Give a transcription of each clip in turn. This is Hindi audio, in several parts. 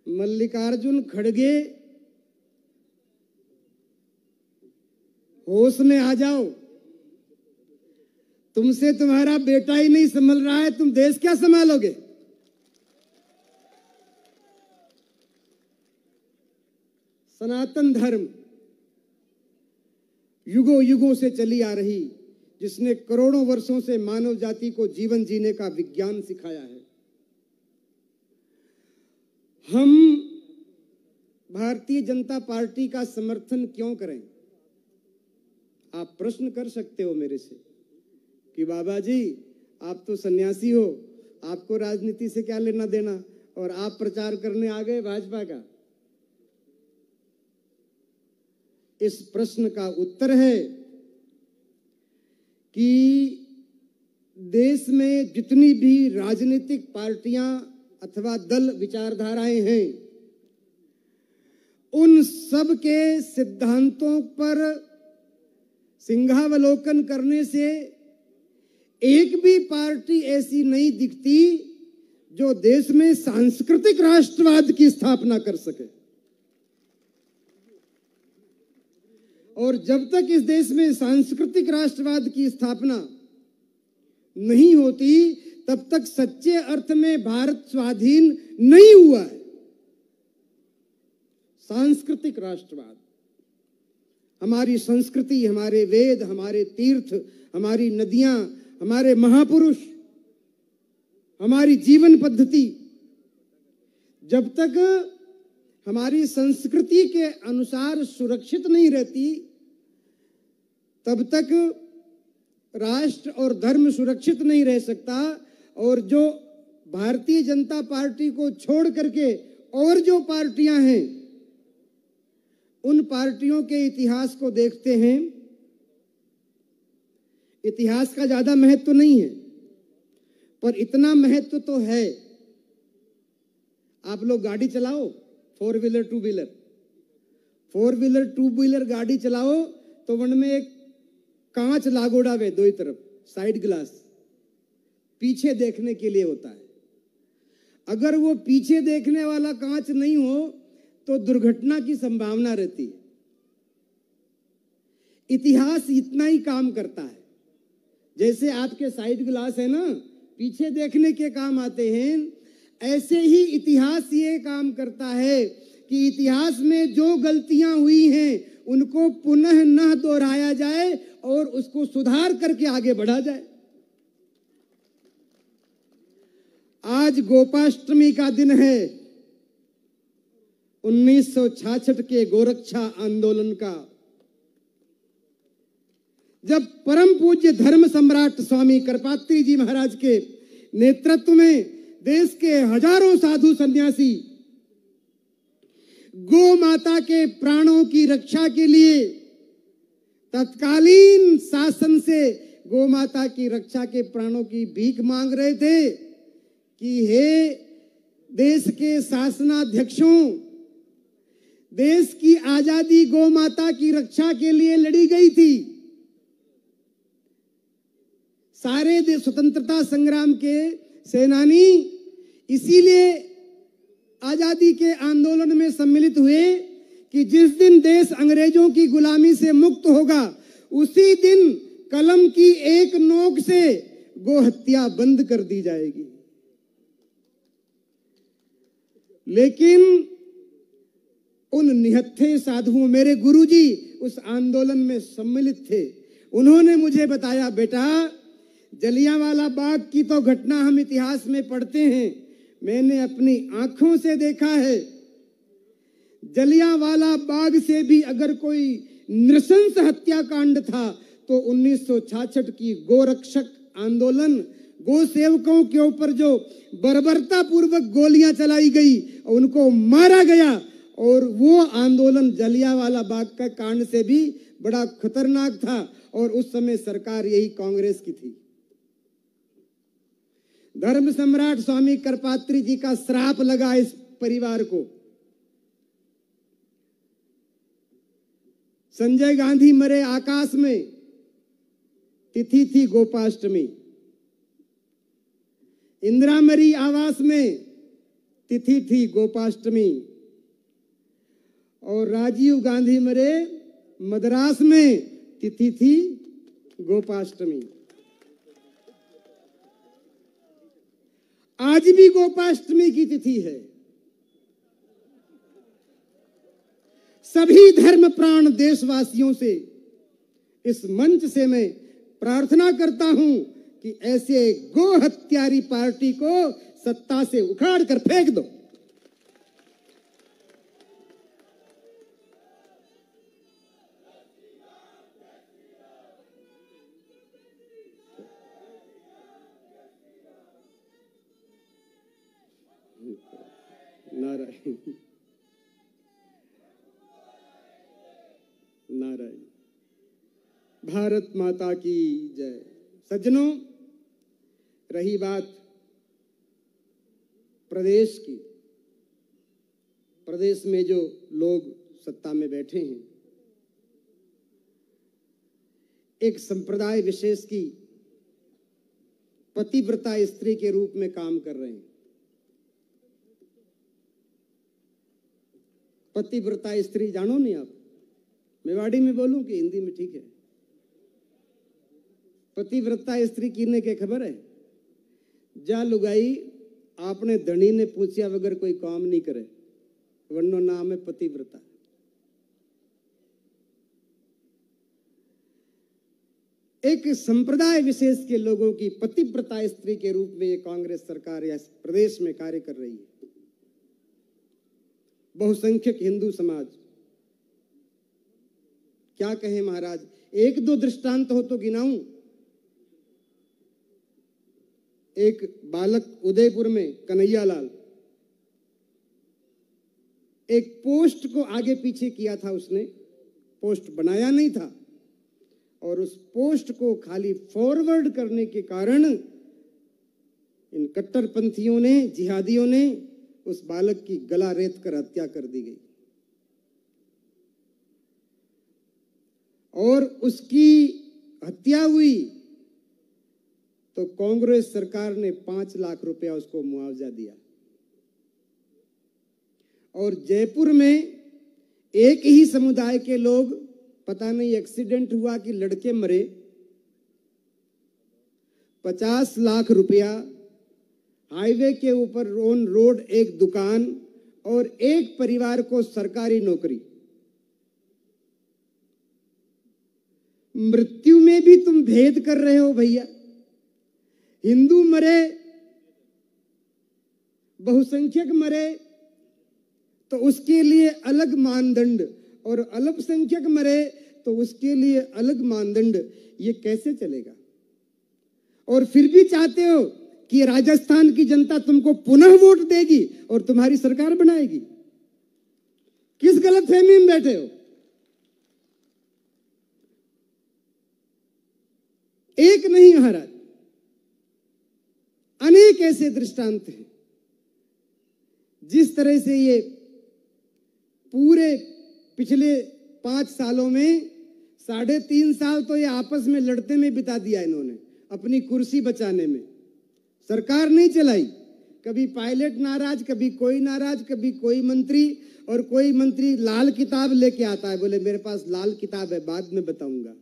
मल्लिकार्जुन खड़गे, होश में आ जाओ। तुमसे तुम्हारा बेटा ही नहीं संभल रहा है, तुम देश क्या संभालोगे? सनातन धर्म युगों युगों से चली आ रही, जिसने करोड़ों वर्षों से मानव जाति को जीवन जीने का विज्ञान सिखाया है। हम भारतीय जनता पार्टी का समर्थन क्यों करें? आप प्रश्न कर सकते हो मेरे से कि बाबा जी आप तो सन्यासी हो, आपको राजनीति से क्या लेना देना, और आप प्रचार करने आ गए भाजपा का। इस प्रश्न का उत्तर है कि देश में जितनी भी राजनीतिक पार्टियां अथवा दल विचारधाराएं हैं, उन सब के सिद्धांतों पर सिंहावलोकन करने से एक भी पार्टी ऐसी नहीं दिखती जो देश में सांस्कृतिक राष्ट्रवाद की स्थापना कर सके। और जब तक इस देश में सांस्कृतिक राष्ट्रवाद की स्थापना नहीं होती, तब तक सच्चे अर्थ में भारत स्वाधीन नहीं हुआ है। सांस्कृतिक राष्ट्रवाद, हमारी संस्कृति, हमारे वेद, हमारे तीर्थ, हमारी नदियां, हमारे महापुरुष, हमारी जीवन पद्धति, जब तक हमारी संस्कृति के अनुसार सुरक्षित नहीं रहती, तब तक राष्ट्र और धर्म सुरक्षित नहीं रह सकता। और जो भारतीय जनता पार्टी को छोड़ करके और जो पार्टियां हैं, उन पार्टियों के इतिहास को देखते हैं। इतिहास का ज्यादा महत्व नहीं है, पर इतना महत्व तो है। आप लोग गाड़ी चलाओ, फोर व्हीलर टू व्हीलर गाड़ी चलाओ तो वन में एक कांच लागोड़ा वे दो ही तरफ, साइड ग्लास पीछे देखने के लिए होता है। अगर वो पीछे देखने वाला कांच नहीं हो तो दुर्घटना की संभावना रहती है। इतिहास इतना ही काम करता है। जैसे आपके साइड ग्लास है ना, पीछे देखने के काम आते हैं, ऐसे ही इतिहास ये काम करता है कि इतिहास में जो गलतियां हुई हैं उनको पुनः न दोहराया जाए और उसको सुधार करके आगे बढ़ा जाए। आज गोपाष्टमी का दिन है, 1966 के गोरक्षा आंदोलन का, जब परम पूज्य धर्म सम्राट स्वामी करपात्री जी महाराज के नेतृत्व में देश के हजारों साधु सन्यासी गौ माता के प्राणों की रक्षा के लिए तत्कालीन शासन से गौ माता की रक्षा के प्राणों की भीख मांग रहे थे कि हे देश के शासनाध्यक्षों, देश की आजादी गौ माता की रक्षा के लिए लड़ी गई थी। सारे स्वतंत्रता संग्राम के सेनानी इसीलिए आजादी के आंदोलन में सम्मिलित हुए कि जिस दिन देश अंग्रेजों की गुलामी से मुक्त होगा, उसी दिन कलम की एक नोक से गो हत्या बंद कर दी जाएगी। लेकिन उन निहत्थे साधुओं, मेरे गुरुजी उस आंदोलन में सम्मिलित थे, उन्होंने मुझे बताया, बेटा जलियांवाला बाग की तो घटना हम इतिहास में पढ़ते हैं, मैंने अपनी आंखों से देखा है। जलियांवाला बाग से भी अगर कोई नृशंस हत्याकांड था तो 1966 की गोरक्षक आंदोलन, गो सेवकों के ऊपर जो बर्बरता पूर्वक गोलियां चलाई गई, उनको मारा गया, और वो आंदोलन जलियांवाला बाग का कांड से भी बड़ा खतरनाक था। और उस समय सरकार यही कांग्रेस की थी। धर्म सम्राट स्वामी करपात्री जी का श्राप लगा इस परिवार को। संजय गांधी मरे आकाश में, तिथि थी गोपाष्टमी। इंदिरा मरी आवास में, तिथि थी गोपाष्टमी, और राजीव गांधी मरे मद्रास में, तिथि थी गोपाष्टमी। आज भी गोपाष्टमी की तिथि है। सभी धर्म प्राण देशवासियों से इस मंच से मैं प्रार्थना करता हूं कि ऐसे गो हत्यारी पार्टी को सत्ता से उखाड़ कर फेंक दो। नारायण नारायण। भारत माता की जय। सज्जनों, रही बात प्रदेश की, प्रदेश में जो लोग सत्ता में बैठे हैं, एक संप्रदाय विशेष की पतिव्रता स्त्री के रूप में काम कर रहे हैं। पतिव्रता स्त्री जानो नहीं आप? मेवाड़ी में बोलूं कि हिंदी में ठीक है? पतिव्रता स्त्री किने के खबर है? जा लुगाई आपने धनी ने पूछा बगैर कोई काम नहीं करे, वरनो नाम है पतिव्रता। एक संप्रदाय विशेष के लोगों की पतिव्रता स्त्री के रूप में ये कांग्रेस सरकार या प्रदेश में कार्य कर रही है। बहुसंख्यक हिंदू समाज, क्या कहें महाराज, एक दो दृष्टांत हो तो गिनाऊं। एक बालक उदयपुर में, कन्हैया लाल, एक पोस्ट को आगे पीछे किया था उसने, पोस्ट बनाया नहीं था, और उस पोस्ट को खाली फॉरवर्ड करने के कारण इन कट्टरपंथियों ने, जिहादियों ने उस बालक की गला रेत कर हत्या कर दी गई। और उसकी हत्या हुई तो कांग्रेस सरकार ने 5 लाख रुपया उसको मुआवजा दिया। और जयपुर में एक ही समुदाय के लोग, पता नहीं एक्सीडेंट हुआ कि लड़के मरे, 50 लाख रुपया, हाईवे के ऊपर ऑन रोड एक दुकान और एक परिवार को सरकारी नौकरी। मृत्यु में भी तुम भेद कर रहे हो भैया। हिंदू मरे, बहुसंख्यक मरे तो उसके लिए अलग मानदंड, और अल्पसंख्यक मरे तो उसके लिए अलग मानदंड। ये कैसे चलेगा? और फिर भी चाहते हो कि राजस्थान की जनता तुमको पुनः वोट देगी और तुम्हारी सरकार बनाएगी। किस गलतफहमी में बैठे हो? एक नहीं महाराज, अनेक ऐसे दृष्टांत हैं। जिस तरह से ये पूरे पिछले 5 सालों में 3.5 साल तो ये आपस में लड़ते में बिता दिया इन्होंने, अपनी कुर्सी बचाने में। सरकार नहीं चलाई, कभी पायलट नाराज, कभी कोई नाराज, कभी कोई मंत्री, और कोई मंत्री लाल किताब लेके आता है, बोले मेरे पास लाल किताब है, बाद में बताऊंगा।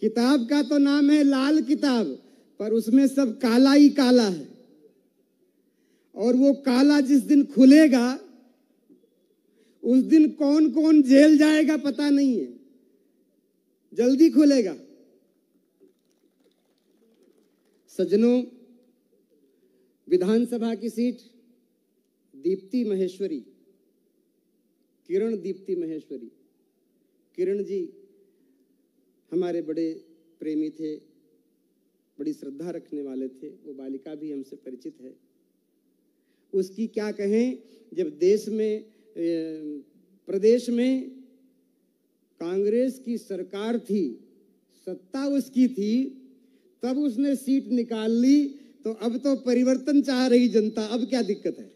किताब का तो नाम है लाल किताब, पर उसमें सब काला ही काला है। और वो काला जिस दिन खुलेगा, उस दिन कौन कौन जेल जाएगा पता नहीं है, जल्दी खुलेगा। सज्जनों, विधानसभा की सीट दीप्ति महेश्वरी, किरण दीप्ति महेश्वरी। किरण जी हमारे बड़े प्रेमी थे, बड़ी श्रद्धा रखने वाले थे, वो बालिका भी हमसे परिचित है। उसकी क्या कहें, जब देश में, प्रदेश में कांग्रेस की सरकार थी, सत्ता उसकी थी, तब उसने सीट निकाल ली, तो अब तो परिवर्तन चाह रही जनता, अब क्या दिक्कत है?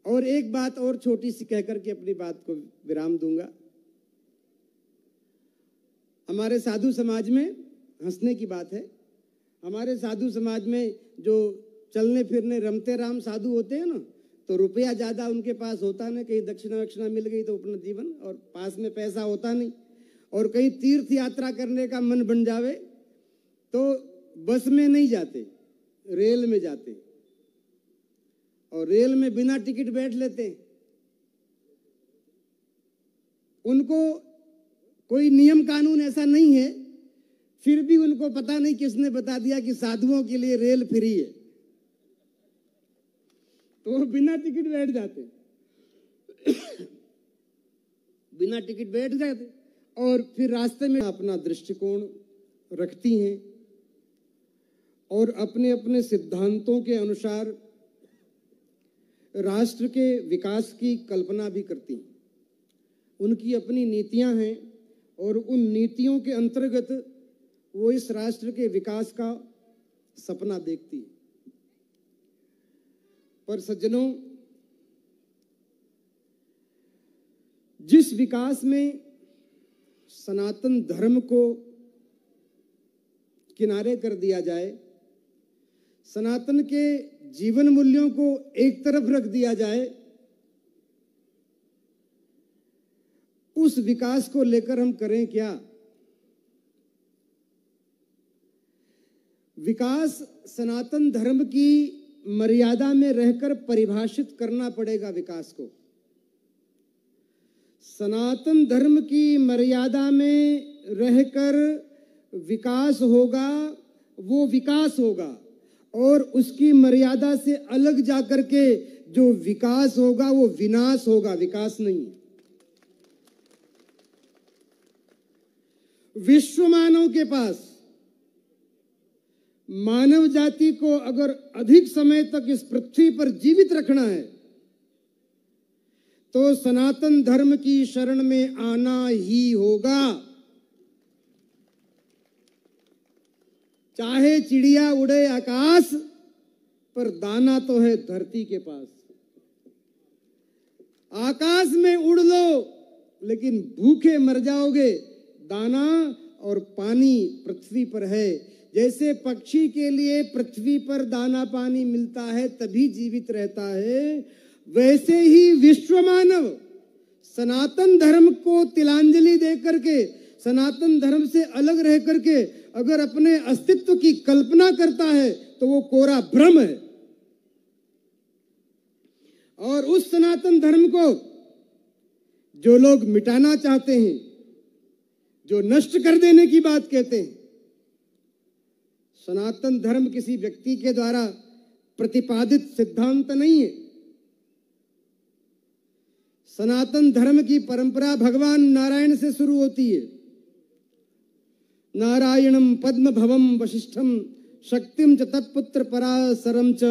और एक बात और छोटी सी कहकर के अपनी बात को विराम दूंगा। हमारे साधु समाज में हंसने की बात है, हमारे साधु समाज में जो चलने फिरने रमते राम साधु होते हैं ना, तो रुपया ज्यादा उनके पास होता नहीं, कहीं दक्षिणा वक्षिणा मिल गई तो अपना जीवन, और पास में पैसा होता नहीं, और कहीं तीर्थ यात्रा करने का मन बन जावे तो बस में नहीं जाते, रेल में जाते, और रेल में बिना टिकट बैठ लेते हैं। उनको कोई नियम कानून ऐसा नहीं है, फिर भी उनको पता नहीं किसने बता दिया कि साधुओं के लिए रेल फ्री है, तो वो बिना टिकट बैठ जाते बिना टिकट बैठ जाते, और फिर रास्ते में अपना दृष्टिकोण रखती हैं और अपने अपने सिद्धांतों के अनुसार राष्ट्र के विकास की कल्पना भी करती हैं। उनकी अपनी नीतियां हैं और उन नीतियों के अंतर्गत वो इस राष्ट्र के विकास का सपना देखती है। पर सज्जनों, जिस विकास में सनातन धर्म को किनारे कर दिया जाए, सनातन के जीवन मूल्यों को एक तरफ रख दिया जाए, उस विकास को लेकर हम करें क्या? विकास सनातन धर्म की मर्यादा में रहकर परिभाषित करना पड़ेगा। विकास को सनातन धर्म की मर्यादा में रहकर विकास होगा, वो विकास होगा, और उसकी मर्यादा से अलग जाकर के जो विकास होगा वो विनाश होगा, विकास नहीं। विश्व मानव के पास मानव जाति को अगर अधिक समय तक इस पृथ्वी पर जीवित रखना है तो सनातन धर्म की शरण में आना ही होगा। चाहे चिड़िया उड़े आकाश पर, दाना तो है धरती के पास। आकाश में उड़ लो लेकिन भूखे मर जाओगे, दाना और पानी पृथ्वी पर है। जैसे पक्षी के लिए पृथ्वी पर दाना पानी मिलता है तभी जीवित रहता है, वैसे ही विश्व मानव सनातन धर्म को तिलांजलि दे करके, सनातन धर्म से अलग रह करके अगर अपने अस्तित्व की कल्पना करता है तो वो कोरा भ्रम है। और उस सनातन धर्म को जो लोग मिटाना चाहते हैं, जो नष्ट कर देने की बात कहते हैं, सनातन धर्म किसी व्यक्ति के द्वारा प्रतिपादित सिद्धांत नहीं है। सनातन धर्म की परंपरा भगवान नारायण से शुरू होती है। नारायणम पद्म भवम वशिष्ठम शक्तिम च तत्पुत्र पराशरम च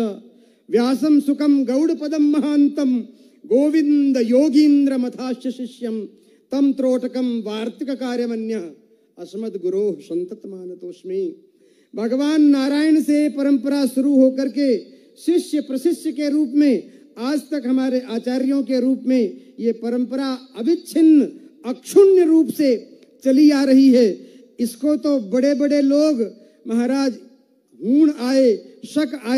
व्यासम सुखम गौड़ पदम महांतम गोविंद योगींद्र मथाश्च शिष्यम तम त्रोटकम वार्तिक कार्यमन्य अस्मद गुरो संतत मानतोस्मि। भगवान नारायण से परंपरा शुरू होकर के शिष्य प्रशिष्य के रूप में आज तक हमारे आचार्यों के रूप में ये परंपरा अविच्छिन्न अक्षुण्य रूप से चली आ रही है। इसको तो बड़े बड़े लोग महाराज हूण आए, शक आए,